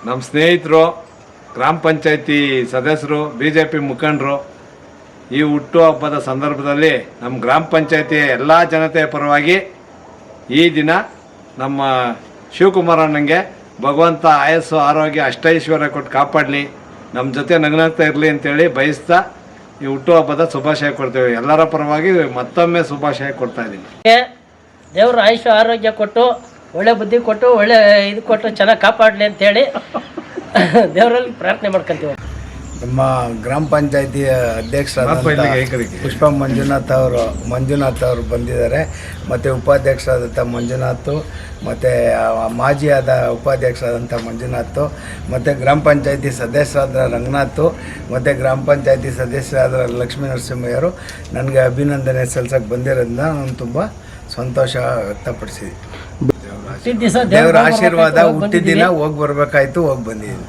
ನಮ್ಮ ಸ್ನೇಹಿತರು, ಗ್ರಾಮ ಪಂಚಾಯತಿ ಸದಸ್ಯರು, BJP ಮುಖಂಡರು ಈ ಹುಟ್ಟುಹಬ್ಬದ ಸಂದರ್ಭದಲ್ಲಿ ನಮ್ಮ ಗ್ರಾಮ ಪಂಚಾಯತಿಯ ಎಲ್ಲ ಜನತೆಯ ಪರವಾಗಿ ಈ ದಿನ ನಮ್ಮ ಶಿವಕುಮಾರಣ್ಣಂಗೆ ಭಗವಂತ ಆಯಸ್ಸು ಆರೋಗ್ಯ ಅಷ್ಟೈಶ್ವರ್ಯ ಕೊಟ್ಟು ಕಾಪಾಡಲಿ, ನಮ್ಮ ಜೊತೆ ನಗ್ನಾಗ್ತಾ ಇರಲಿ ಅಂತೇಳಿ ಬಯಸ್ತಾ ಈ ಹುಟ್ಟುಹಬ್ಬದ ಶುಭಾಶಯ ಕೊಡ್ತೇವೆ. ಎಲ್ಲರ ಪರವಾಗಿ ಮತ್ತೊಮ್ಮೆ ಶುಭಾಶಯ ಕೊಡ್ತಾ ಇದ್ದೀನಿ. ದೇವರು ಆಯುಷ್ಯ ಆರೋಗ್ಯ ಕೊಟ್ಟು ಒಳ್ಳೆ ಬುದ್ಧಿ ಕೊಟ್ಟು ಒಳ್ಳೆ ಇದು ಕೊಟ್ಟು ಚೆನ್ನಾಗಿ ಕಾಪಾಡಲಿ ಅಂತೇಳಿ ದೇವರಲ್ಲಿ ಪ್ರಾರ್ಥನೆ ಮಾಡ್ಕೊಂತೀವಿ. ನಮ್ಮ ಗ್ರಾಮ ಪಂಚಾಯತಿ ಅಧ್ಯಕ್ಷರಾದ ಪುಷ್ಪ ಮಂಜುನಾಥ್ ಅವರು ಬಂದಿದ್ದಾರೆ. ಮತ್ತು ಉಪಾಧ್ಯಕ್ಷರಾದಂಥ ಮಂಜುನಾಥ್, ಮತ್ತು ಮಾಜಿ ಆದ ಉಪಾಧ್ಯಕ್ಷರಾದಂಥ ಮಂಜುನಾಥ್, ಮತ್ತು ಗ್ರಾಮ ಪಂಚಾಯತಿ ಸದಸ್ಯರಾದ ರಂಗನಾಥ್, ಮತ್ತು ಗ್ರಾಮ ಪಂಚಾಯತಿ ಸದಸ್ಯರಾದ ಲಕ್ಷ್ಮೀ ನರಸಿಂಹಯ್ಯರು ನನಗೆ ಅಭಿನಂದನೆ ಸಲ್ಲಿಸೋಕ್ಕೆ ಬಂದಿರೋದ್ರಿಂದ ನಾನು ತುಂಬ ಸಂತೋಷ ವ್ಯಕ್ತಪಡಿಸಿದ್ವಿ. ದೇವರ ಆಶೀರ್ವಾದ ಹುಟ್ಟಿದ ದಿನ ಹೋಗಿ ಬರಬೇಕಾಯ್ತು, ಹೋಗಿ ಬಂದಿದ್ದೀನಿ.